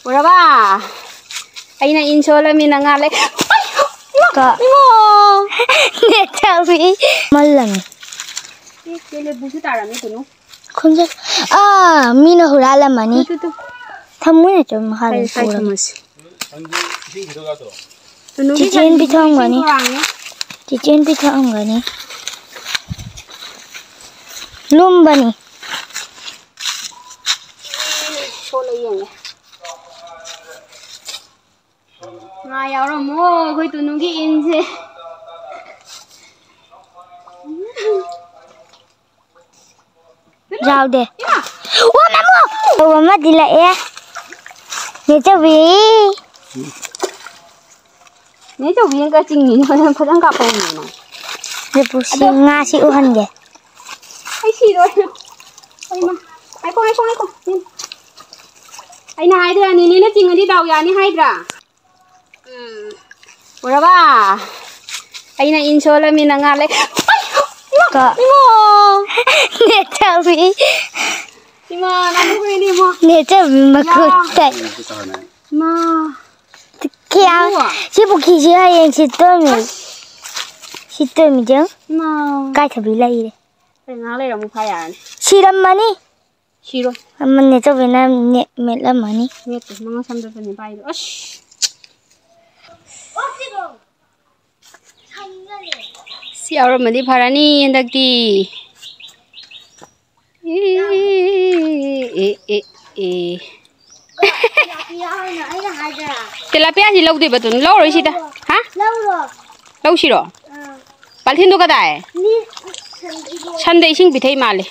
Uraba. Aina insola minangale. Ka. Netawi. Malang. Kele busu tarami tunu. Kunja. Mina hurala mani. Thamune chum mahal. Chichen bithong gani. Chichen bithong gani. Lum bani. Sola yeng. Nga yaw ra mo khoi tunu gi in se. Rau de. Wow, mamo. Oh, mama dila ya. Ni chawi. Ni chawi ka ching ni phadang ka pau ni na. Ni pusi ngasi uhan ge. Ai si rồi. Ai ma. Ai ko. Ai na hai dra ni na ching di dau ya ni hai dra. Uraba. Ai na insola minangale. Ka. Netawi. Ima namu ko ni mo. Netawi makutai. Ma. Kia. Si buki si hayeng si tomi. Si tomi jeng. Ma. Kai thabi lai de. Ai nga lai ra mu phai ya ni. Siram mani. Siro. Amma netawi na mela mani. Net mga samda pa ni pai. Ash. Si aura madi pharani endakti. Tilapia si lau di batun lau rồi sida. Ha? Lau siro. Balthin do kada hai. Sunday sing bithai male.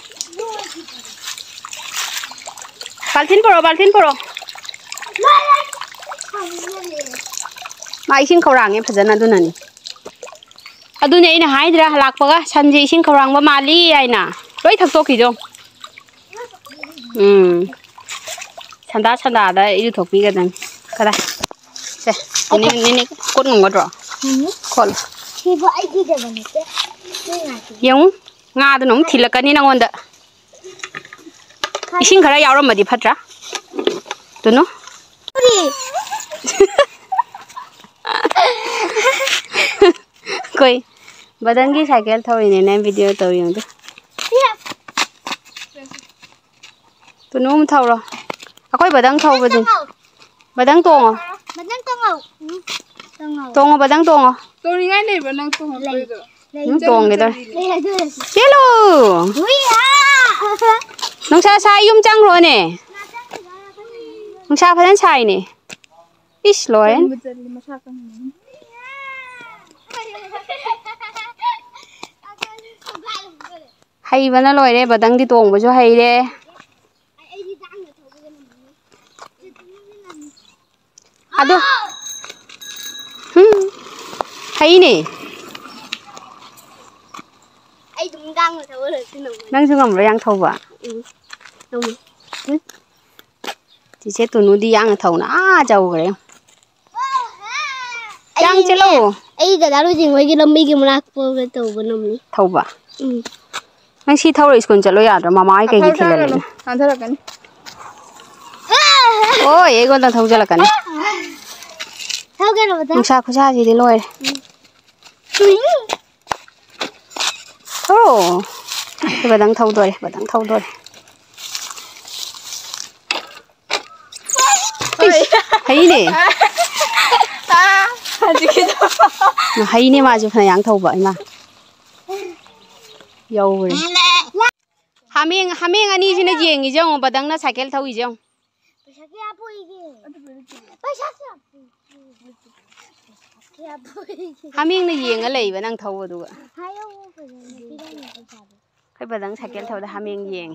Balthin poro. Ma ising khawrang em phajana duna ni. Adune ina haidra halakpaga sanje ising khawrang ba mali aina. Loi thak to ki jo. Sanda da idu thokpi ga dan. Kada. Se. Ni kot ngom godro. Khol. Si bo ai ki da bani te. Yang nga da nong thilakani nangonda. Ising khara yawramadi phatra. Tuno. Koi badangi cycle thawine na video tawing de. Tuno um thawro. Akoi badang thaw badi. Badang tongo. Tongo badang tongo. Tori ngai nei banang to ha koi do. Tong ge da. Hello. Nong sa sai yum chang ro ne. Nong sa phadan sai ne. Ish loen. Hay bana loi re badang di tong ba jo hay re. Ado. Hay ne. Ai dum dang ma thau le tu nong. Nang sungam ra yang thau ba. Chỉ sẽ tụi nó đi ăn thầu nó giàu rồi ăn chứ lâu ai đã đào gì mấy cái lâm mi cái mà cái tàu bên nông này thầu ba anh si thầu rồi còn chả lôi à rồi mà mai cái gì thì là lên ăn thế là cái ôi ấy con ta thầu cho là cái này thầu cái nào vậy không sao gì thì lôi thầu bà đang thầu rồi hay nè hay nè mà chụp hình ảnh thầu vậy mà dâu rồi Haming anh đi xin gì nghỉ không bà đang nó cycle thầu gì không Haming nó gì ngay lấy và đang thầu rồi đúng không cái bà đang cycle thầu là Haming gì